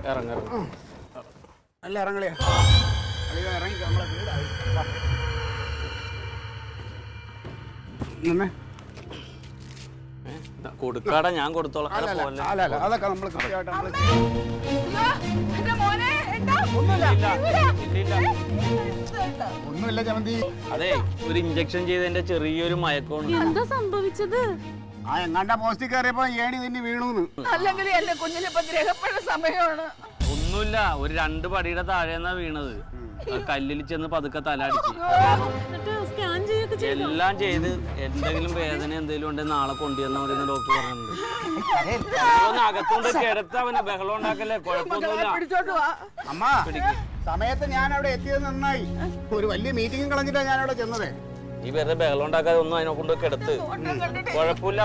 ഇറങ്ങ നല്ല ഇറങ്ങളിയാ ഇറങ്ങി നമ്മളെ വീടായി കൊടുക്കാടാ ഞാൻ കൊടുത്തോളാം. അതൊക്കെ നമ്മൾ കൃത്യമായിട്ട് ഒന്നുമില്ല ചമന്തി. അതെ ഒരു ഇഞ്ചക്ഷൻ ചെയ്തതിന്റെ ചെറിയൊരു മയക്കമുണ്ട്. എന്താ സംഭവിച്ചത്? ആ എങ്ങാണ്ട പോസ്റ്റിൽ കയറിയപ്പോ ഏണി തന്നെ വീണൂന്ന്. അല്ലെങ്കിൽ എന്റെ കുഞ്ഞിനിപ്പോ ഗ്രഹപ്പഴ സമയമാണ്. ഒന്നുമില്ല, ഒരു 2 പടിയുടെ താഴെന്നാ വീണത്. കല്ലിൽ ചെന്ന് പതുക്കെ തലടിച്ച് എല്ലാം ചെയ്ത് എന്തെങ്കിലും വേദന എന്തെങ്കിലും ഉണ്ടെങ്കിൽ നാളെ കൊണ്ടുവന്നാ മതി എന്ന് ഡോക്ടർ പറഞ്ഞിട്ടുണ്ട്. അകത്തോണ്ട് കിടത്ത് അവന് ബഹളം ഉണ്ടാക്കല്ലേ, കുഴപ്പമൊന്നുമില്ല. അമ്മ സമയത്ത് ഞാൻ അവിടെ എത്തിയത് നന്നായി. ഒരു വലിയ മീറ്റിംഗ് കളഞ്ഞിട്ടാണ് ഞാൻ അവിടെ ചെന്നത്. ഈ വെറുതെ ബഹളം ഉണ്ടാക്കാതെ ഒന്നും അതിനെ കൊണ്ട് കിടത്ത്. കുഴപ്പമില്ല,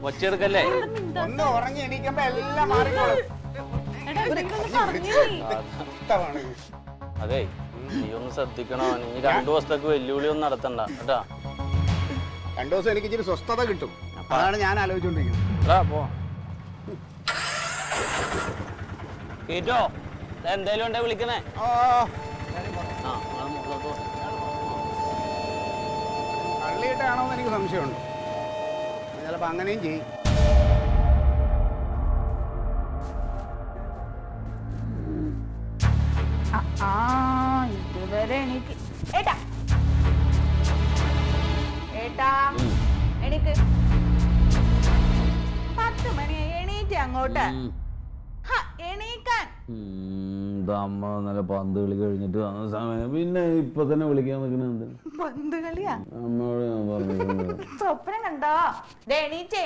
ഒച്ചെടുക്കല്ലേ. ഒന്ന് ഉറങ്ങി എണീക്കുമ്പോ എല്ലാം മാറിക്കോളും. അതെ നീ ഒന്ന് ശ്രദ്ധിക്കണോ, നീ 2 ദിവസത്തേക്ക് വെല്ലുവിളി ഒന്നും നടത്തണ്ട കേട്ടാ. 2 ദിവസം എനിക്ക് ഇച്ചിരി സ്വസ്ഥത കിട്ടും, അതാണ് ഞാൻ ആലോചിച്ചോണ്ടിരിക്കുന്നത്. കേട്ടോ എന്തേലും ഉണ്ടെ വിളിക്കണേ. കള്ളിയിട്ടാണോന്ന് എനിക്ക് സംശയമുണ്ട്. ചിലപ്പോ അങ്ങനെയും ചെയ്യും. ഇതുവരെ എനിക്ക് ഏട്ടാ ഏട്ടാ എനിക്ക് 10 മണി എണീറ്റ് അങ്ങോട്ട് എണീക്കാൻ. അമ്മ നല്ല പന്ത് കളി കഴിഞ്ഞിട്ട് വന്ന സമയം പിന്നെ ഇപ്പൊ തന്നെ വിളിക്കാൻ നിൽക്കുന്നത് പന്ത് കളിയാ? അമ്മയോട് ഞാൻ പറഞ്ഞു സ്വപ്നം കണ്ടോ? എണീറ്റേ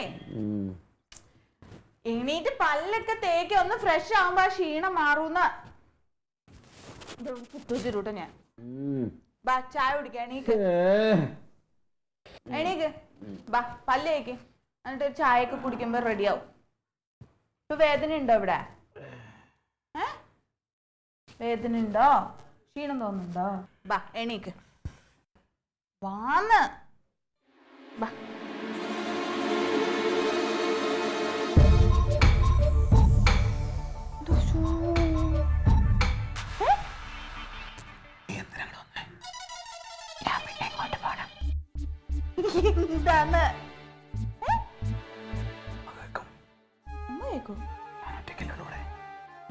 എണീറ്റ് പല്ലൊക്കെ തേക്ക് ഒന്ന് ഫ്രഷ് ആവുമ്പോ ക്ഷീണം മാറൂന്ന് പുത്തൂച്ചിരൂട്ടോ ഞാൻ. ബാ ചായ കുടിക്കാം. എണീക്ക് എണീക്ക്, ബാ പല്ല് തേക്ക്, എന്നിട്ട് ചായയൊക്കെ കുടിക്കുമ്പോ റെഡിയാവും. ഇപ്പൊ വേദന ഉണ്ടോ ഇവിടെ? വേദന ഉണ്ടോ? ക്ഷീണം തോന്നുന്നുണ്ടോ? ബാ എണീക്ക്, വാന്ന് ബാ. എന്താണ്?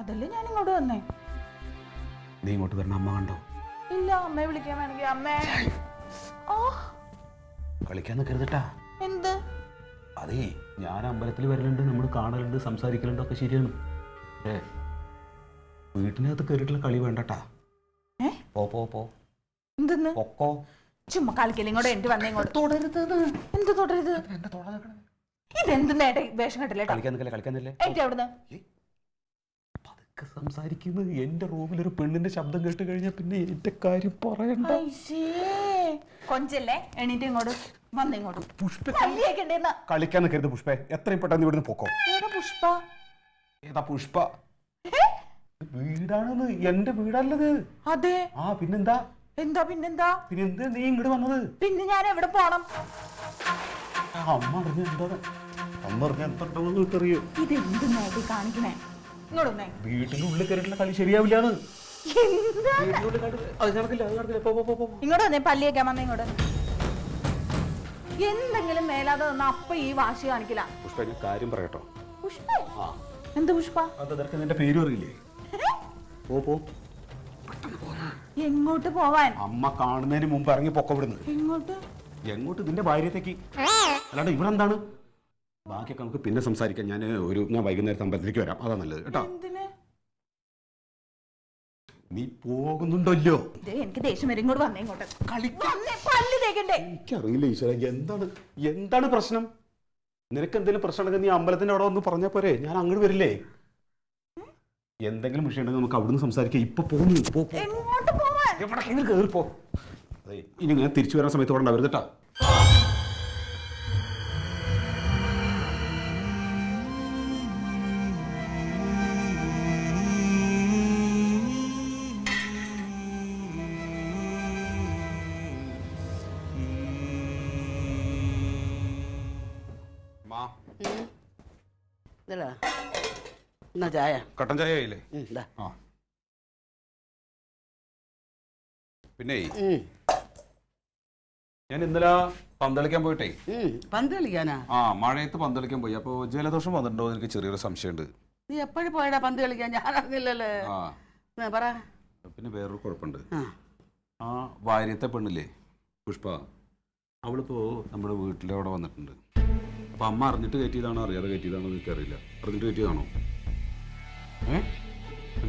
അതല്ലേ ഞാൻ ഇങ്ങോട്ട് വന്നേ. നീ ഇങ്ങോട്ട് വരണ അമ്മ കണ്ടോ? ഇല്ല, അമ്മയെ വിളിക്കാൻ വേണമെങ്കിൽ അമ്മേ. ഓ കളിക്കാന്ന് കരുതട്ടാ. എന്ത്? അതേ ഞാൻ അമ്പലത്തിൽ വരലുണ്ട്, നമ്മൾ കാണലുണ്ട്, സംസാരിക്കലുണ്ട്, ഒക്കെ ശരിയാണ്. വീട്ടിനകത്ത് കയറിയിട്ടുള്ള കളി വേണ്ടട്ടാ. പോ പോ പോ. എന്തെന്ന്? പൊക്കോ. ചുമ്മാ കളിക്കല്ലേ ഇങ്ങോട്ട്. എന്റെ വന്നേ ഇങ്ങോട്ട്. തുടരുത്. എന്ത് തുടരുത്? ഇതെന്തിന്റെ വേഷം കെട്ടില്ലേ? കളിക്കാന്നില്ലേ അവിടുന്ന് പതുക്കെ സംസാരിക്കുന്നത്. എന്റെ റൂമിൽ ഒരു പെണ്ണിന്റെ ശബ്ദം കേട്ട് കഴിഞ്ഞാൽ പിന്നെ എന്റെ കാര്യം പറയണ്ട. കൊഞ്ചല്ലേ? എണീറ്റ് ഇങ്ങോട്ട് വന്നേ ഇങ്ങോട്ട്. പുഷ്പ കളിക്കാൻ നിൽക്കരുത് പുഷ്പ. എത്രയും പെട്ടെന്ന് ഇവിടുന്ന് പൊക്കോ. പുഷ്പ ഏതാ പുഷ്പ? വീടാണെന്ന്. എന്റെ വീടല്ലത്. അതെ. ആ പിന്നെന്താ? പിന്നെന്താ നീ ഇങ്ങോട്ട് വന്നത്? പിന്നെ ഞാൻ എവിടെ പോണം? അമ്മ അറിഞ്ഞ എന്താ? അമ്മ അറിഞ്ഞ എന്താണെന്ന് അറിയോ? ഇത് എന്ത് നേടി കാണിക്കണേ? ഇങ്ങോട്ടൊന്നേ. വീട്ടിനുള്ളിൽ കയറിയിട്ടുള്ള കളി ശരിയാവില്ലാന്ന്. ഇങ്ങോട്ട് വന്നേ, പല്ലിയേക്കാൻ വന്നേ ഇങ്ങോട്ട്. എന്തെങ്കിലും മേലാതെ വന്ന അപ്പൊ ഈ വാശി കാണിക്കില്ല. പുഷ്പ ഞാൻ കാര്യം പറയട്ടോ. പുഷ്പ? എന്ത് പുഷ്പ? നിന്റെ പേരും അറിയില്ലേ? പോ. എങ്ങോട്ട് പോവാൻ? അമ്മ കാണുന്നതിന് മുമ്പ് ഇറങ്ങി പൊക്ക വിടുന്നു. എങ്ങോട്ട്? നിന്റെ ഭാര്യത്തേക്ക്. അല്ലാണ്ട് ഇവിടെ എന്താണ്? ബാക്കിയൊക്കെ നമുക്ക് പിന്നെ സംസാരിക്കാം. ഞാൻ വൈകുന്നേരത്തെ അമ്പലത്തിലേക്ക് വരാം, അതാ നല്ലത് കേട്ടോ. നീ പോകുന്നുണ്ടല്ലോ. എനിക്ക് ദേഷ്യം വരും. ഇങ്ങോട്ട് വന്നേ ഇങ്ങോട്ട്. പല്ല് തേക്കണ്ടേ? എനിക്കറിയില്ല ഈശ്വര, എന്താണ് പ്രശ്നം? നിനക്ക് എന്തെങ്കിലും പ്രശ്നം ഉണ്ടെങ്കിൽ നീ അമ്പലത്തിന്റെ അവിടെ ഒന്ന് പറഞ്ഞാൽ പോരെ, ഞാൻ അങ്ങോട്ട് വരില്ലേ? എന്തെങ്കിലും വിഷയം ഉണ്ടെങ്കിൽ നമുക്ക് അവിടുന്ന് സംസാരിക്കാം. ഇപ്പൊ പോകുന്നു. കേറിപ്പോ. അതെ ഇനി ഞാൻ തിരിച്ചു വരുന്ന സമയത്ത് ഇവിടെ ഉണ്ടാവരുത് കേട്ടോ. എന്നാ ചായ കട്ടൻ ചായ ആയില്ലേ? ഇതാ. ആ പിന്നെ ഞാൻ ഇന്നലെ പന്തളിക്കാൻ പോയിട്ടേ. പന്ത് കളിക്കാനാ? ആ മഴയത്ത് പന്തളിക്കാൻ പോയി. അപ്പൊ ജലദോഷം വന്നിട്ടുണ്ടോ എന്ന് എനിക്ക് ചെറിയൊരു സംശയമുണ്ട്. നീ എപ്പോഴും പോയടാ പന്ത് കളിക്കാൻ? ഞാൻ അറിഞ്ഞില്ലല്ലേ. പറ. പിന്നെ വേറൊരു കുഴപ്പമുണ്ട്. ആ വാര്യത്തെ പെണ്ണില്ലേ പുഷ്പ, അവളിപ്പോ നമ്മുടെ വീട്ടിലെ അവിടെ വന്നിട്ടുണ്ട്. അപ്പൊ അമ്മ അറിഞ്ഞിട്ട് കയറ്റിയതാണോ അറിയാതെ കയറ്റിയതാണോ എനിക്കറിയില്ല. അറിഞ്ഞിട്ട് കയറ്റിയതാണോ?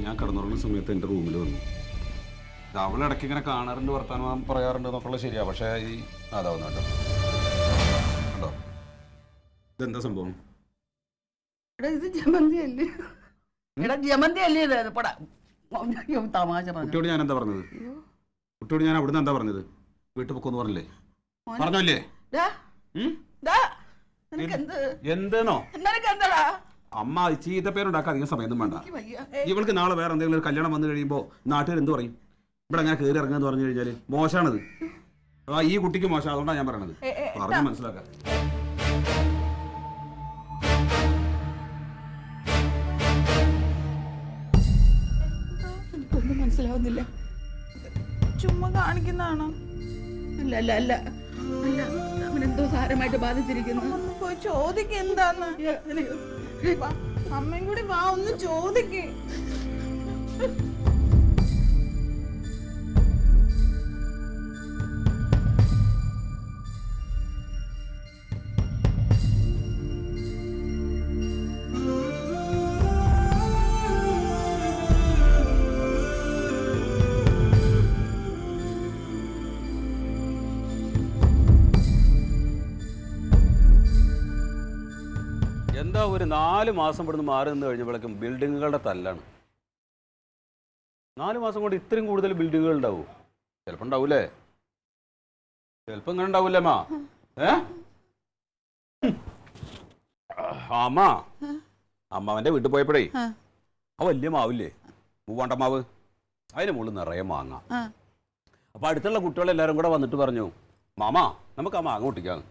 ഞാൻ കിടന്നുറങ്ങുന്ന സമയത്ത് എൻ്റെ റൂമിൽ വന്നു. അവളിടയ്ക്ക് ഇങ്ങനെ കാണാറുണ്ട്, വർത്താനം പറയാറുണ്ട് എന്നൊക്കെയുള്ള ശരിയാ. പക്ഷേ ഈ അതാവുന്ന കേട്ടോ കണ്ടോ, ഇതെന്താ സംഭവം? ഇത് ജമന്തി അല്ലേ? എടാ ജമന്തി അല്ലേ ഇത്? തമാശ കുട്ടിയോട് ഞാൻ എന്താ പറഞ്ഞത്? കുട്ടിയോട് ഞാൻ അവിടുന്ന് എന്താ പറഞ്ഞത്? വീട്ടിൽ പൊക്കൊന്ന് പറഞ്ഞില്ലേ? പറഞ്ഞല്ലേ? എന്തേനോ അമ്മ ചീത്ത പേരുണ്ടാക്കാൻ അധികം സമയമൊന്നും വേണ്ട. ഇവൾക്ക് നാളെ വേറെ എന്തെങ്കിലും ഒരു കല്യാണം വന്നു കഴിയുമ്പോൾ നാട്ടുകാർ എന്ത് പറയും? ഇവിടെ അങ്ങനെ കയറി ഇറങ്ങുക എന്ന് പറഞ്ഞു കഴിഞ്ഞാൽ മോശമാണത്. ഈ കുട്ടിക്ക് മോശം. അതുകൊണ്ടാണ് ഞാൻ പറയണത്. പറഞ്ഞ് മനസ്സിലാക്കാം. മനസ്സിലാവുന്നില്ല. ചുമ്മാ കാണിക്കുന്നതാണോ? അല്ല അല്ല അല്ല അല്ല, അവനെന്തോ സാരമായിട്ട് ബാധിച്ചിരിക്കുന്നു. ഒന്ന് പോയി ചോദിക്ക എന്താന്ന്. അമ്മയും കൂടി വാ, ഒന്ന് ചോദിക്കേ. എന്താ ഒരു 4 മാസം ഇവിടുന്ന് മാറി നിന്ന് കഴിഞ്ഞപ്പോഴേക്കും ബിൽഡിങ്ങുകളുടെ തല്ലാണ്. 4 മാസം കൊണ്ട് ഇത്രയും കൂടുതൽ ബിൽഡിങ്ങുകൾ ഉണ്ടാവും? ചിലപ്പോൾ ഉണ്ടാവൂലേ? ചിലപ്പോൾ ഇങ്ങനെ ഉണ്ടാവൂലേ അമ്മ? അമ്മ അമ്മാവൻ്റെ വീട്ടിൽ പോയപ്പോഴേ ആ വലിയ മാവില്ലേ, മൂവാണ്ട മാവ്, അതിന് മുകളിൽ നിറയെ മാങ്ങ. അപ്പോൾ അടുത്തുള്ള കുട്ടികളെല്ലാവരും കൂടെ വന്നിട്ട് പറഞ്ഞു, മാമാ നമുക്ക് ആ മാങ്ങ പൊട്ടിക്കാം.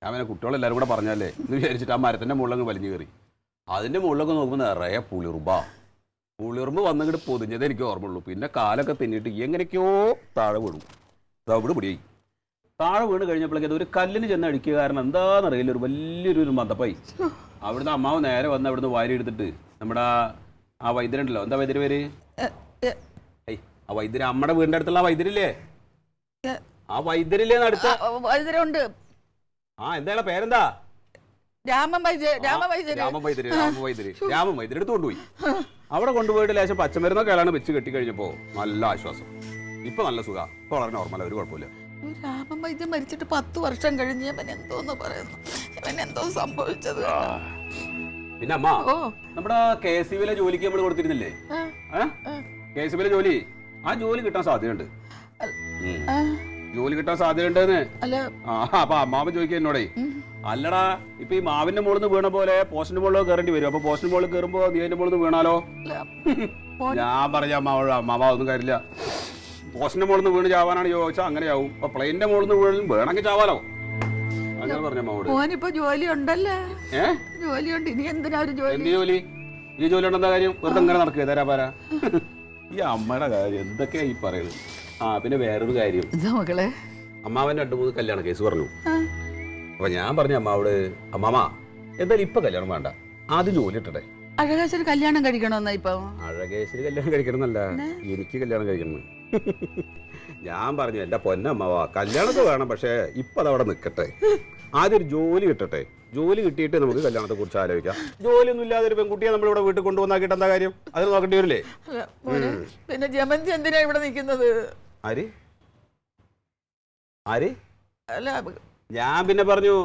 ഞാൻ പിന്നെ കുട്ടികളെല്ലാവരും കൂടെ പറഞ്ഞാലേ എന്ന് വിചാരിച്ചിട്ട് ആ മരത്തിൻ്റെ മുകളിലങ്ങ് വലിഞ്ഞു കയറി. അതിൻ്റെ മുകളിലൊക്കെ നോക്കുമ്പോൾ നിറയെ പുളിറുമ്പ് വന്നിട്ട് പൊതിഞ്ഞത് എനിക്ക് ഓർമ്മയുള്ളൂ. പിന്നെ കാലൊക്കെ തിന്നിട്ട് എങ്ങനെയൊക്കെയോ താഴെ വീണു. അവിടെ പിടിയായി. താഴെ വീണ് കഴിഞ്ഞപ്പോഴേക്കും ഒരു കല്ലിന് ചെന്ന് അടിക്കുക. കാരണം എന്താണെന്നറിയില്ല, ഒരു വലിയൊരു മന്ദപ്പായി. അവിടുന്ന് അമ്മാവ് നേരെ വന്ന് അവിടുന്ന് വാരി എടുത്തിട്ട് നമ്മുടെ ആ വൈദ്യരുണ്ടല്ലോ, എന്താ വൈദ്യര് പേര്? ആ വൈദ്യര്, അമ്മയുടെ വീടിൻ്റെ അടുത്തുള്ള ആ വൈദ്യരില്ലേ? ആ വൈദ്യരില്ലേ അടുത്ത വൈദ്യരുണ്ട്. എന്താ പേരെന്താ? രാമൻ വൈദ്യര് എടുത്ത് കൊണ്ടുപോയി. അവിടെ കൊണ്ടുപോയിട്ട് ലേശം പച്ചമരുന്നൊക്കെ അയാളാണ് വെച്ച് കെട്ടി കഴിഞ്ഞപ്പോ നല്ല ആശ്വാസം. ഇപ്പൊ നല്ല സുഖം. ഇപ്പൊ വളരെ നോർമൽ, ഒരു കുഴപ്പമില്ല. രാമൻ വൈദ്യൻ മരിച്ചിട്ട് 10 വർഷം കഴിഞ്ഞ് ഇവൻ എന്തോന്ന് പറയുന്നു, ഇവൻ എന്തോ സംഭവിച്ചത്. പിന്നെ അമ്മ, നമ്മുടെ KCB ജോലിക്ക് നമ്മൾ കൊടുത്തിരുന്നില്ലേ? KCB ജോലി, ആ ജോലി കിട്ടാൻ സാധ്യതയുണ്ട്. ജോലി കിട്ടാൻ സാധ്യതയുണ്ടെന്ന്. അപ്പൊ അമ്മാവൻ ചോദിക്കുക എന്നോടേ, അല്ലടാ ഇപ്പൊ ഈ മാവിന്റെ മുകളിൽ നിന്ന് വീണ പോലെ പോസ്റ്റിന്റെ മുകളിൽ കയറേണ്ടി വരും. അപ്പൊ പോസ്റ്റിന്റെ മുകളിൽ കയറുമ്പോ നീ അതിന്റെ മുകളിൽ നിന്ന് വീണാലോ? ഞാൻ പറഞ്ഞ അമ്മാവ ഒന്നും കാര്യമില്ല. പോസ്റ്റിന്റെ മുകളിൽ നിന്ന് വീണ് ചാവാനാണ് ചോദിച്ചാൽ അങ്ങനെയാവും. അപ്പൊ പ്ലെയിനിന്റെ മുകളിൽ നിന്ന് വീണ് വേണമെങ്കിൽ ചാവാലോ? അങ്ങനെ പറഞ്ഞ അമ്മാവോട്. മോനിപ്പോ ജോലി ഉണ്ടല്ലേ? ജോലിയുണ്ട്. ഇനി എന്തിനാ ഒരു ജോലി? എന്ത് ജോലി? ഈ ജോലി ഉണ്ടെന്താ കാര്യം? വെറുതെ ഇങ്ങനെ നടക്കുക തരാ പാരാ. ഈ അമ്മയുടെ കാര്യം എന്തൊക്കെയാ ഈ പറയുന്നത്? പിന്നെ വേറൊരു കാര്യം, മക്കളെ അമ്മാവൻ 2-3 കല്യാണ കേസ് പറഞ്ഞു. അപ്പൊ ഞാൻ പറഞ്ഞു അമ്മാവോട്, അമ്മാമ എന്തായാലും ഇപ്പൊ കല്യാണം വേണ്ട, ആദ്യം ജോലി ഇട്ടട്ടെ. അഴകേശ്വരി കല്യാണം കഴിക്കണമെന്നാ ഇപ്പൊ? അഴകേശ്വരി കല്യാണം കഴിക്കണമെന്നല്ല, എനിക്ക് കല്യാണം കഴിക്കണം. ഞാൻ പറഞ്ഞു എന്റെ പൊന്നമ്മാവാ കല്യാണമൊക്കെ വേണം, പക്ഷെ ഇപ്പൊ അതവിടെ നിൽക്കട്ടെ, ആദ്യം ഒരു ജോലി കിട്ടട്ടെ. ജോലി കിട്ടിയിട്ട് നമുക്ക് കല്യാണത്തെ കുറിച്ച് ആലോചിക്കാം. ജോലിയൊന്നും ഇല്ലാതെ ഒരു പെൺകുട്ടിയെ നമ്മളിവിടെ വീട്ടിൽ കൊണ്ടുവന്നാക്കിട്ട് എന്താ കാര്യം? അതിന് നോക്കേണ്ടി വരില്ലേ? പിന്നെ ജമന്തി എന്തിനാ ഇവിടെ നിൽക്കുന്നത്? ആര് ആര് അല്ല, ഞാൻ പിന്നെ പറഞ്ഞു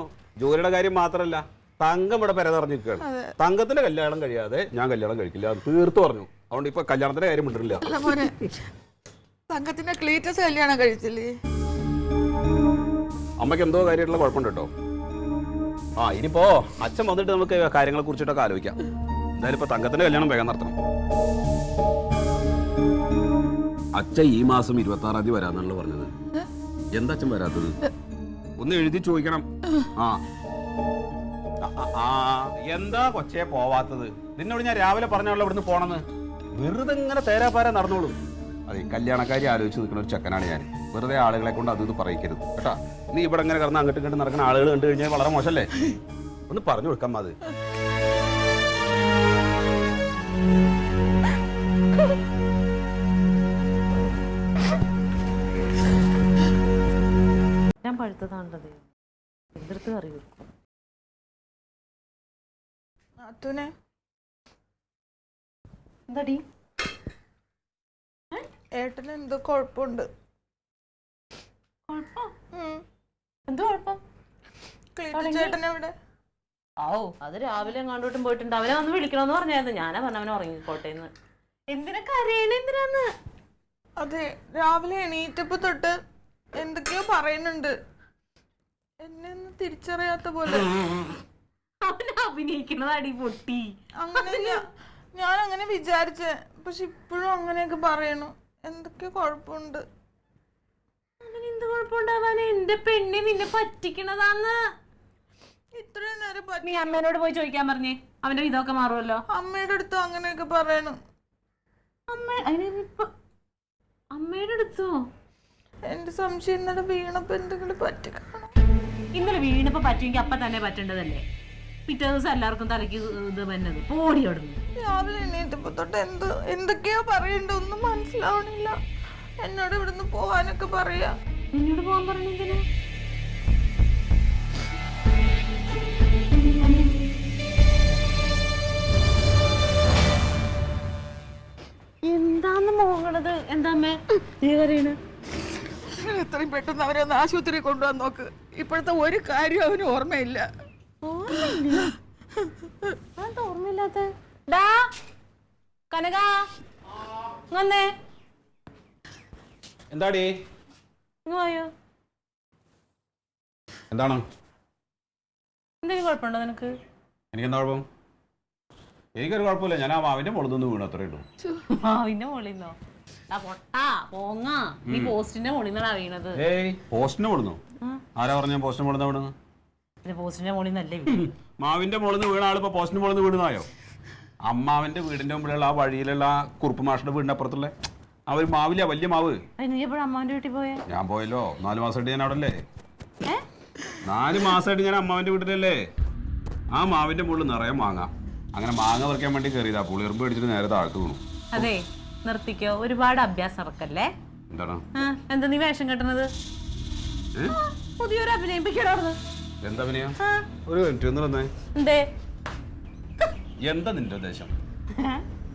ജോലിയുടെ കാര്യം മാത്രമല്ല, തങ്കം ഇവിടെ പെര നിറഞ്ഞിരിക്കുകയാണ്. തങ്കത്തിന്റെ കല്യാണം കഴിയാതെ ഞാൻ കല്യാണം കഴിക്കില്ല, തീർത്തു പറഞ്ഞു. അതുകൊണ്ട് ഇപ്പൊ കല്യാണത്തിന്റെ കാര്യം മിണ്ടില്ല. തങ്കത്തിന്റെ ക്ലീറ്റസ് കല്യാണം കഴിച്ചില്ലേ? അമ്മയ്ക്ക് എന്തോ കാര്യമായിട്ടുള്ള കുഴപ്പമുണ്ട് കേട്ടോ. ഇനിയിപ്പോ അച്ഛൻ വന്നിട്ട് നമുക്ക് കാര്യങ്ങളെ കുറിച്ചിട്ടൊക്കെ ആലോചിക്കാം. എന്തായാലും ഇപ്പൊ തങ്കത്തിന്റെ കല്യാണം വേഗം നടത്തണം. അച്ഛൻ ഈ മാസം 26-ാം തീയതി വരാന്നാണല്ലോ പറഞ്ഞത്. എന്താ അച്ഛൻ വരാത്തത്? ഒന്ന് എഴുതി ചോദിക്കണം. എന്താ കൊച്ചേ പോവാത്തത്? നിന്നോട് ഞാൻ രാവിലെ പറഞ്ഞാണല്ലോ ഇവിടുന്ന് പോണെന്ന്. വെറുതെ ഇങ്ങനെ തേരാപ്പാര നടന്നോളൂ. അതെ, കല്യാണക്കാരി ആലോചിച്ച് നിൽക്കുന്ന ഒരു ചെക്കനാണ് ഞാൻ. വെറുതെ ആളുകളെ കൊണ്ട് അത് ഇത് പറയിക്കരുത് കേട്ടാ. നീ ഇവിടെ ഇങ്ങനെ കിടന്ന് അങ്ങോട്ടും ഇങ്ങോട്ട് നടക്കുന്ന ആളുകൾ കണ്ടു കഴിഞ്ഞാൽ വളരെ മോശമല്ലേ? ഒന്ന് പറഞ്ഞു കൊടുക്കാം അത്. ഞാൻ പഴുത്തതാണ്ടത് എതിർത്ത് കറി വെക്കും. എന്താടി ഏട്ടന് എന്തോ കുഴപ്പമുണ്ട്. എന്തോ കുഴപ്പം? ചേട്ടൻ എവിടെ? ഓ, അത് രാവിലെ കണ്ടോട്ടും പോയിട്ടുണ്ട്. അവനെ വന്ന് വിളിക്കണമെന്ന് പറഞ്ഞായിരുന്നു. ഞാനാ പറഞ്ഞവനെ ഉറങ്ങിക്കോട്ടേന്ന്. എന്തിനാ കരയണ? എന്തിനാന്ന്? അതെ, രാവിലെ എണീറ്റപ്പോ തൊട്ട് എന്തൊക്കെയോ പറയുന്നുണ്ട്. എന്നെ ഒന്ന് തിരിച്ചറിയാത്ത പോലെ. അവനെ അഭിനയിക്കണതാടി പൊട്ടി. അങ്ങനെ ഞാൻ അങ്ങനെ വിചാരിച്ച, പക്ഷെ ഇപ്പോഴും അങ്ങനെയൊക്കെ പറയണു. എന്തൊക്കെയോ കുഴപ്പമുണ്ട്. അങ്ങനെ എന്ത് കുഴപ്പമുണ്ടാവാന്? എന്റെ പെണ്ണെ നിന്നെ പറ്റിക്കണതാന്ന്. ഇത്രയും നേരം നീ അമ്മേനോട് പോയി ചോദിക്കാൻ പറഞ്ഞേ, അവന്റെ ഇതൊക്കെ മാറുമല്ലോ. അമ്മയുടെ അടുത്ത് അങ്ങനെയൊക്കെ പറയണു. അമ്മയുടെ അടുത്തോ? എന്റെ സംശയം ഇന്നലെ വീണപ്പോ എന്തെങ്കിലും പറ്റിക്കണം. ഇന്നലെ വീണപ്പോ പറ്റുമെങ്കിൽ അപ്പൊ തന്നെ പറ്റേണ്ടതല്ലേ? പിറ്റേ ദിവസം എല്ലാവർക്കും തലയ്ക്ക് ഇത് വന്നത് പോടി ഓടുന്നു. രാവിലെ എണീറ്റപ്പോ തൊട്ട് എന്തൊക്കെയോ പറയണ്ട, ഒന്നും മനസ്സിലാവണില്ല. എന്നോട് ഇവിടുന്ന് പോവാനൊക്കെ പറയാ. എന്നോട് പോകാൻ പറഞ്ഞെന്തിനാ? എന്താന്ന് മോങ്ങണത്? എന്താമ്മേ നീ കരയണ്? എത്രയും പെട്ടെന്ന് അവരെ ഒന്ന് ആശുപത്രി കൊണ്ടുപോകാൻ നോക്ക്. ഇപ്പോഴത്തെ ഒരു കാര്യം അവന് ഓർമ്മയില്ല. ഓർമ്മയില്ലാത്ത കനക വന്നേ. എന്താടി? പോയോ? എന്താണ്? എന്തെങ്കിലും കുഴപ്പമുണ്ടോ നിനക്ക്? എനിക്കെന്താ കുഴപ്പം? എനിക്കൊരു കുഴപ്പമില്ല. ഞാൻ ആ മാവിന്റെ മുകളിൽ നിന്ന് വീണു, അത്രേ ഉള്ളൂ. മാവിന്റെ മുകളിന്നോ? നീ പോസ്റ്റിന്റെ മുകളിൽ നിന്നാ വീണത്. ഏയ്, പോസ്റ്റിന് മുകളിൽ? ആരാ പറഞ്ഞ പോസ്റ്റിന് മുകളിൽ വീണു? പോസ്റ്റിന്റെ മുകളിൽ നിന്നല്ലേ? മാവിന്റെ മുകളിൽ നിന്ന് വീണ ആളിപ്പോ പോസ്റ്റിന് മുകളിൽ വീണായോ? അമ്മാവന്റെ വീടിന്റെ മുമ്പിലുള്ള ആ വഴിയിലുള്ള ആ കുറുപ്പ് മാഷിന്റെ വീടിന്റെ അപ്പുറത്തുള്ള ആ ഒരു മാവില്ല, വലിയ മാവ്. നീ എപ്പോഴും അമ്മാവന്റെ വീട്ടിൽ പോയേ? ഞാൻ പോയല്ലോ, 4 മാസമായിട്ട് ഞാൻ അവിടെ അല്ലേ. 4 മാസമായിട്ട് ഞാൻ അമ്മാവന്റെ വീട്ടിലല്ലേ. ആ മാവിന്റെ മുകളിൽ നിറയെ മാങ്ങ. അങ്ങനെ മാങ്ങ പറിക്കാൻ വേണ്ടി കയറിയതാ. പുളിയെറുമ്പ് പിടിച്ചിട്ട് നേരെ താഴ്ത്തു വീണു. അതെ, നിർത്തിക്കോ. ഒരുപാട് അഭ്യാസം ഇറക്കല്ലേ. എന്താണ്? എന്താ നീ വേഷം കെട്ടുന്നത്? പുതിയൊരു അഭിനയിപ്പിക്കണോന്ന്. എന്താ പിന്നെ? ഒരു മിനിറ്റ് ഒന്ന് വന്നേ. എന്തേ? എന്താ നിന്റെ ഉദ്ദേശം?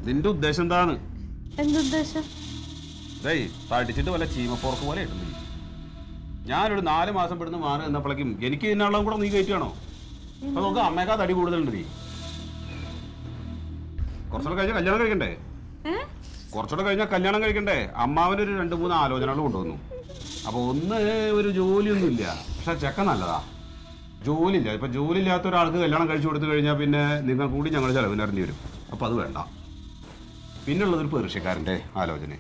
നിന്റെ ഉദ്ദേശം എന്താണ്? എന്തുദ്ദേശം? തടിച്ചിട്ട് വല്ല ചീമപ്പോർക്ക് പോലെ ഇട്ടുണ്ട്. ഞാനൊരു 4 മാസം പെടുന്ന മാറി നിന്നപ്പോഴേക്കും എനിക്ക് ഇതിനുള്ള കൂടെ നീ കയറ്റുകയാണോ? അപ്പൊ നമുക്ക് അമ്മേക്കാ തടി കൂടുതലുണ്ട്. നീ കുറച്ചുകൂടെ കഴിഞ്ഞാൽ കല്യാണം കഴിക്കണ്ടേ? കുറച്ചുകൂടെ കഴിഞ്ഞാൽ കല്യാണം കഴിക്കണ്ടേ? അമ്മാവനൊരു 2-3 ആലോചനകൾ കൊണ്ടുവന്നു. അപ്പൊ ഒന്ന്, ഒരു ജോലിയൊന്നും ഇല്ല, പക്ഷെ ചെക്കൻ നല്ലതാ. ജോലി ഇല്ല. ഇപ്പൊ ജോലി ഇല്ലാത്ത ഒരാൾക്ക് കല്യാണം കഴിച്ചു കൊടുത്തു കഴിഞ്ഞാൽ പിന്നെ നിങ്ങൾ കൂടി ഞങ്ങൾ ചെലവിനറിഞ്ഞു വരും. അപ്പൊ അത് വേണ്ട. പിന്നുള്ളതൊരു പേർഷ്യക്കാരൻ്റെ ആലോചന.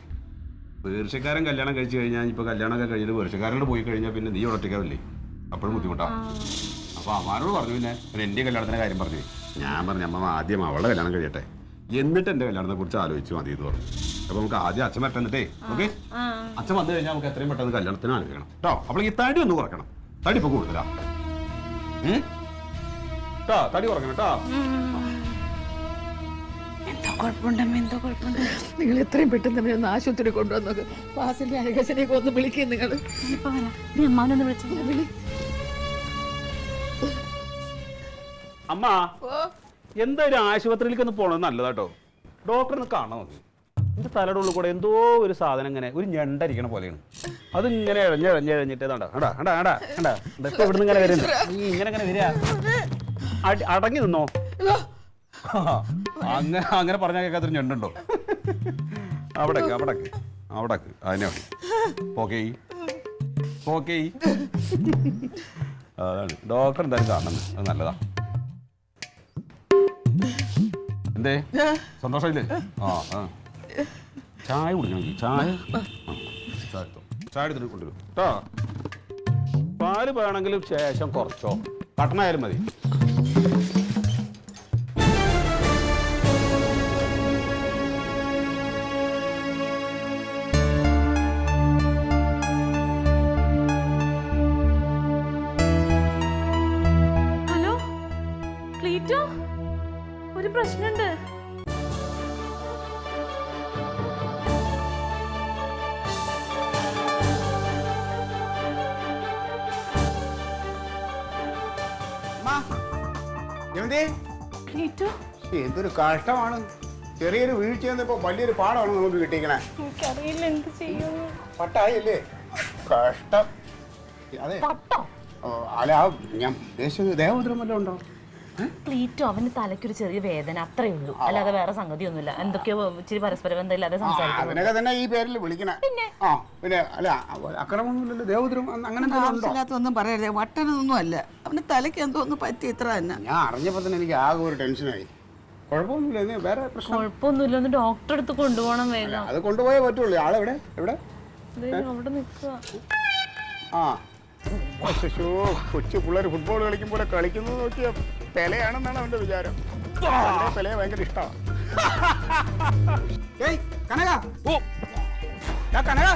പേർഷ്യക്കാരൻ കല്യാണം കഴിച്ചു കഴിഞ്ഞാൽ ഇപ്പൊ കല്യാണമൊക്കെ കഴിഞ്ഞിട്ട് പേർഷ്യക്കാരനോട് പോയി കഴിഞ്ഞാൽ പിന്നെ നീ ഒറ്റയ്ക്കാവില്ലേ? അപ്പോഴും ബുദ്ധിമുട്ടാണ്. അപ്പൊ അമ്മാനോട് പറഞ്ഞു. പിന്നെ എൻ്റെ കല്യാണത്തിന്റെ കാര്യം പറഞ്ഞു. ഞാൻ പറഞ്ഞു അമ്മ ആദ്യം അവളെ കല്യാണം കഴിയട്ടെ, എന്നിട്ട് എൻ്റെ കല്യാണത്തെ കുറിച്ച് ആലോചിച്ചു മതി എന്ന് പറഞ്ഞു. അപ്പൊ നമുക്ക് ആദ്യം അച്ഛൻ പറ്റുന്നിട്ടേ. ഓക്കെ, അച്ഛൻ വന്നു കഴിഞ്ഞാൽ നമുക്ക് എത്രയും പെട്ടെന്ന് കല്യാണത്തിന് ആലോചിക്കണം കേട്ടോ. അപ്പോൾ ഈ തടി ഒന്ന് കുറക്കണം. തടി ഇപ്പൊ കൂടുതലാ കേട്ടോ. തടി കുറക്കണം കേട്ടോ. എന്തോ കുഴപ്പമുണ്ടമ്മ, എന്തോ കുഴപ്പമുണ്ട്. നിങ്ങൾ എത്രയും പെട്ടെന്ന് അവരെ ഒന്ന് ആശുപത്രി കൊണ്ടുവന്ന് നോക്ക്. വാസിന്റെ അനഘസിനെയൊക്കെ ഒന്ന് വിളിക്കും നിങ്ങൾ. നീ അമ്മാവനൊന്ന് വിളിച്ചു വിളി. അമ്മ, എന്തായാലും ആശുപത്രിയിലേക്ക് ഒന്ന് പോണത് നല്ലതാട്ടോ. ഡോക്ടറിന് കാണാൻ നോക്കി. എന്റെ തലയുടെ ഉള്ളിൽ കൂടെ എന്തോ ഒരു സാധനം ഇങ്ങനെ ഒരു ഞണ്ടരിക്കണ പോലെയാണ്. അത് ഇങ്ങനെ ഇഴഞ്ഞിട്ട് ഇവിടുന്ന് ഇങ്ങനെ വരുന്നുണ്ട്. ഇങ്ങനെ വരിക. അടങ്ങി നിന്നോ. അങ്ങനെ പറഞ്ഞാൽ കേൾക്കാത്തൊരു ഞണ്ടുണ്ടോ? അവിടേക്ക് അതിനെ ഓക്കേ. അതാണ് ഡോക്ടർ എന്തായാലും കാണുന്നത്. അത് നല്ലതാ. എന്തേ സന്തോഷമില്ലേ? ചായ കുടിക്കണം. ചായ എടുത്തിട്ട് കൊണ്ടുവരും കേട്ടോ. പാല് വേണമെങ്കിലും ശേഷം കുറച്ചോ, കട്ടനായാലും മതി. ക്ലീറ്റേ നീറ്റു എന്തൊരു കഷ്ടമാണ്. ചെറിയൊരു വീഴ്ച ചെന്നപ്പോ വലിയൊരു പാടമാണ് നമുക്ക് കിട്ടിക്കണേ. എനിക്കറിയില്ല എന്ത് ചെയ്യുന്നു. പട്ടായില്ലേ? കഷ്ടം. അതെ പട്ടോ അല്ല ഞാൻ ഉദ്ദേശിച്ചത് ദേവോദ്രം വല്ലതും ഉണ്ടോ? ക്ലീറ്റോ അവന്റെ തലയ്ക്കൊരു ചെറിയ വേദന അത്രേ ഉള്ളൂ, അല്ലാതെ വേറെ സംഗതിയൊന്നുമില്ല. എന്തൊക്കെയോ ഇച്ചിരി പരസ്പര ബന്ധം ഇല്ലാതെ സംസാരിക്കുന്നു. അതിനൊക്കെ തന്നെ ഈ പേരിൽ വിളിക്കണേ. ആ പിന്നെ അല്ല അക്രമമൊന്നുമില്ലല്ലോ, ദേവോദ്രം അങ്ങനെ എന്തെങ്കിലും ഉണ്ടോ? ആവശ്യമില്ലാത്തൊന്നും പറയരുത്. വട്ടനൊന്നും അല്ല, അവന് തലയ്ക്ക് എന്തോന്ന് പറ്റി ഇത്ര തന്നെ. ഞാൻ അറിഞ്ഞപ്പോ തന്നെ എനിക്ക് ആകെ ഒരു ടെൻഷനായി. കുഴപ്പമൊന്നുമില്ല, ഇനി വേറെ പ്രശ്നം കുഴപ്പമൊന്നുമില്ല, ഒന്ന് ഡോക്ടറെ അടുത്ത് കൊണ്ടുപോകണം വേഗം. അത് കൊണ്ടുപോയേ പറ്റുള്ളൂ. ആളെവിടെ എവിടെ? അവിടെ നിൽക്കുക. ആ കൊച്ചു പിള്ളേർ ഫുട്ബോൾ കളിക്കുമ്പോൾ കളിക്കുന്നത് നോക്കിയ പെലയാണെന്നാണ് അവന്റെ വിചാരം. പെലയെ ഭയങ്കര ഇഷ്ടമാണ്. കനക ഓ കനക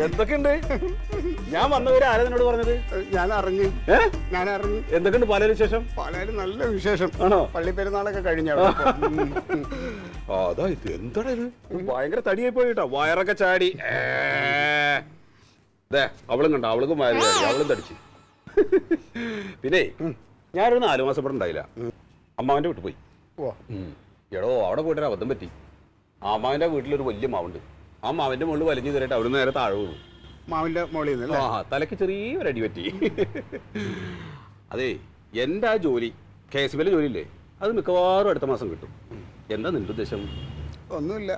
എന്തൊക്കെയുണ്ട്? ഞാൻ വന്നവര് ആരാ നിന്നോട് പറഞ്ഞത്? ഞാൻ അറിഞ്ഞു. എന്തൊക്കെയുണ്ട് പല വിശേഷം? പലരും നല്ല വിശേഷം ആണോ? പള്ളി പെരുന്നാളൊക്കെ കഴിഞ്ഞ അതാ ഇത് എന്താടാ ഇത്? ഭയങ്കര തടിയായി പോയി കേട്ടോ, വയറൊക്കെ ചാടി. അവളും കണ്ട, അവൾക്കും വയറ് ചാടി, അവളും തടിച്ചു. പിന്നെ ഞാനൊരു 4 മാസം ഇവിടെ ഉണ്ടായില്ല. അമ്മാവന്റെ വീട്ടിൽ പോയി. എടോ അവിടെ പോയിട്ടൊരു അബദ്ധം പറ്റി. അമ്മാവന്റെ വീട്ടിലൊരു വലിയ മാവുണ്ട്. ആ മാവിന്റെ മുകളിൽ വലിഞ്ഞു കയറിയിട്ട് അവിടെ നേരെ താഴെ വീണു. മാവിന്റെ മുകളിൽ തലയ്ക്ക് ചെറിയൊരു അടി പറ്റി. അതെ, എൻ്റെ ആ ജോലി KSBയിലെ ജോലിയില്ലേ, അത് മിക്കവാറും അടുത്ത മാസം കിട്ടും. എന്താ നിന്റെ ഉദ്ദേശം? ഒന്നുമില്ല,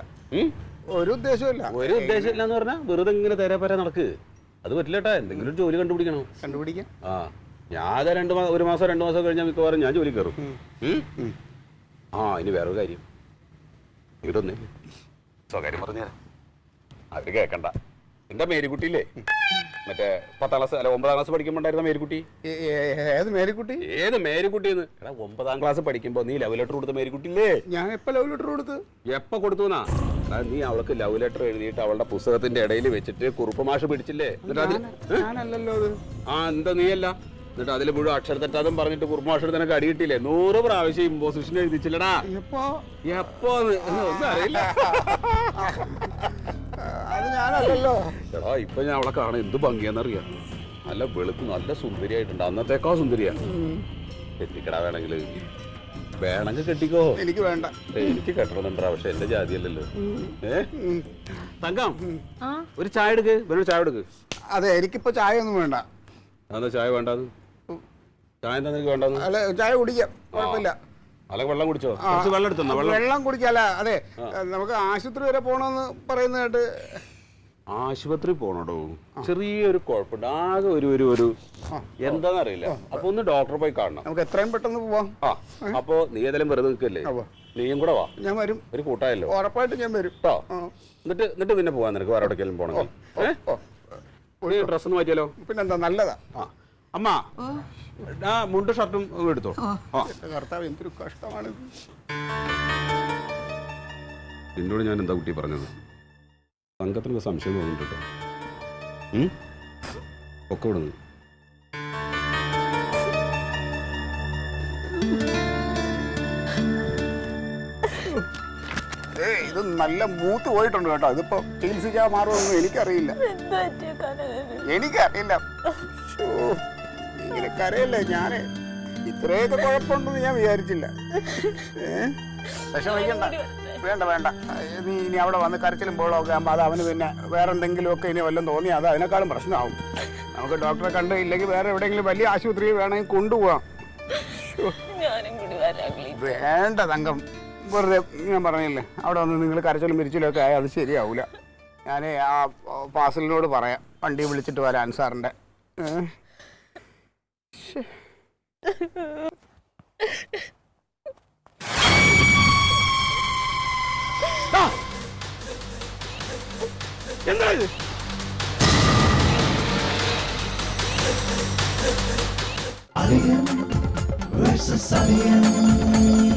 ഒരു ഉദ്ദേശമില്ല. ഒരു ഉദ്ദേശമില്ല എന്ന് പറഞ്ഞാൽ വെറുതെ ഇങ്ങനെ തേരാപ്പര നടക്ക്. അത് പറ്റില്ല കേട്ടാ, എന്തെങ്കിലും ഒരു ജോലി കണ്ടുപിടിക്കാം. ആ ഞാൻ 1 മാസം 2 മാസം കഴിഞ്ഞാൽ മിക്കവാറും ഞാൻ ജോലി കയറും. ഇനി വേറൊരു കാര്യം, ഇതൊന്നേ സ്വകാര്യം പറഞ്ഞുതരാം, അവര് കേക്കണ്ട. എന്റെ മേരിക്കുട്ടിയില്ലേ, മറ്റേ 10ാം ക്ലാസ് അല്ല 9ാം ക്ലാസ് പഠിക്കുമ്പോണ്ടായിരുന്ന മേരിക്കുട്ടി. ഏത് മേരിക്കുട്ടി? ഏത് മേരിക്കുട്ടിന്ന്? എടാ 9ാം ക്ലാസ് പഠിക്കുമ്പോ നീ ലവ് ലെറ്റർ കൊടുത്ത മേരിക്കുട്ടില്ലേ? ഞാൻ എപ്പോ ലവ് ലെറ്റർ കൊടുത്ത്? എപ്പോ കൊടുത്തുന്നാ? നീ അവൾക്ക് ലവ് ലെറ്റർ എഴുതിയിട്ട് അവളുടെ പുസ്തകത്തിന്റെ ഇടയിൽ വെച്ചിട്ട് കുറുപ്പ് മാഷ് പിടിച്ചില്ലേ? ഞാനല്ലല്ലോ അത്. എന്താ നീയല്ല? എന്നിട്ട് അതിൽ മുഴുവൻ അക്ഷരത്തെറ്റാതും പറഞ്ഞിട്ട് കുറുപ്പ് മാഷ് നിനക്ക് അടി കിട്ടിയില്ലേ? 100 പ്രാവശ്യം ഇമ്പോസിഷൻ എഴുതിച്ചില്ലടാ. എപ്പോന്ന് ഒന്നും അറിയില്ല. അത് ഞാനല്ലല്ലോ. എടാ ഇപ്പൊ ഞാൻ അവളെ കാണാൻ എന്ത് ഭംഗിയാന്നറിയാം. നല്ല വെളുപ്പ്, നല്ല സുന്ദരിയായിട്ടുണ്ട്. അന്നത്തേക്കാ സുന്ദരിയാ. കെട്ടിക്കടാ വേണമെങ്കിൽ കെട്ടിക്കോ. എനിക്ക് വേണ്ട. എനിക്ക് കെട്ടണമെന്നുണ്ടാ, പക്ഷെ എന്റെ ജാതിയല്ലല്ലോ. തങ്കം, ഒരു ചായ എടുക്ക്, ഒരു ചായ എടുക്ക്. അതെ, എനിക്കിപ്പോ ചായ ഒന്നും വേണ്ട. അതെന്താ ചായ വേണ്ടത്? ചായ എന്താ നിനക്ക് വേണ്ടത്? അല്ല ചായ കുടിക്കാം, കുഴപ്പമില്ല. അല്ല വെള്ളം കുടിച്ചോ? കുറച്ച് വെള്ളം എടുത്തോ. വെള്ളം കുടിക്കാല്ല. അതെ, നമുക്ക് ആശുപത്രി വരെ പോണെന്ന് പറയുന്നതായിട്ട്. ആശുപത്രി പോണോടോ, ചെറിയൊരു കുഴപ്പമുണ്ട്. ആകെ ഒരു എന്താന്നറിയില്ല. അപ്പൊ ഒന്ന് ഡോക്ടറെ പോയി കാണണം. നമുക്ക് എത്രയും പെട്ടെന്ന് പോവാം. അപ്പൊ നീ ഏതായാലും വെറുതെ നിൽക്കല്ലേ, നീയും കൂടെ വാ. ഞാൻ വരും. ഒരു കൂട്ടായല്ലോ. ഉറപ്പായിട്ട് ഞാൻ വരും. എന്നിട്ട് പിന്നെ പോവാൻ നിനക്ക് വേറെ എവിടേക്കെങ്കിലും പോണെങ്കിൽ. ഡ്രസ്സൊന്ന് മാറ്റിയാലോ? പിന്നെന്താ, നല്ലതാ. അമ്മ മുണ്ട് ഷർട്ടും എടുത്തോ. കർത്താവ്, എന്തൊരു കഷ്ടമാണ്. എന്നോട് ഞാൻ എന്താ കുട്ടി പറഞ്ഞത്? സംഘത്തിന് സംശയം തോന്നുന്നുണ്ട് കേട്ടോ. ഒക്കെ വിടുന്നു. ഇത് നല്ല മൂത്ത് പോയിട്ടുണ്ട് കേട്ടോ. ഇതിപ്പോ ചികിത്സിക്കാൻ മാറുമെന്ന് എനിക്കറിയില്ല. ഇങ്ങനെ കരയല്ലേ, ഞാന് ഇത്രയൊക്കെ കുഴപ്പമുണ്ടെന്ന് ഞാൻ വിചാരിച്ചില്ല. വിഷമിക്കണ്ട, വേണ്ട. നീ ഇനി അവിടെ വന്ന് കരച്ചിലും ബോളമൊക്കെ ആകുമ്പോൾ അത് അവന് പിന്നെ വേറെ എന്തെങ്കിലുമൊക്കെ ഇനി വല്ലതും തോന്നിയാൽ അത് അതിനേക്കാളും പ്രശ്നമാവും. നമുക്ക് ഡോക്ടറെ കണ്ട് ഇല്ലെങ്കിൽ വേറെ എവിടെയെങ്കിലും വലിയ ആശുപത്രി വേണമെങ്കിൽ കൊണ്ടുപോവാം. വേണ്ട തങ്കം, വെറുതെ ഞാൻ പറഞ്ഞില്ലേ, അവിടെ വന്ന് നിങ്ങൾ കരച്ചിലും മിരിച്ചിലും ഒക്കെ ആയാൽ അത് ശരിയാവില്ല. ഞാൻ ആ ഫാസിലിനോട് പറയാം വണ്ടി വിളിച്ചിട്ട് വരാൻ സാറിൻ്റെ. എന്താ ഇത്? Alien versus Alien.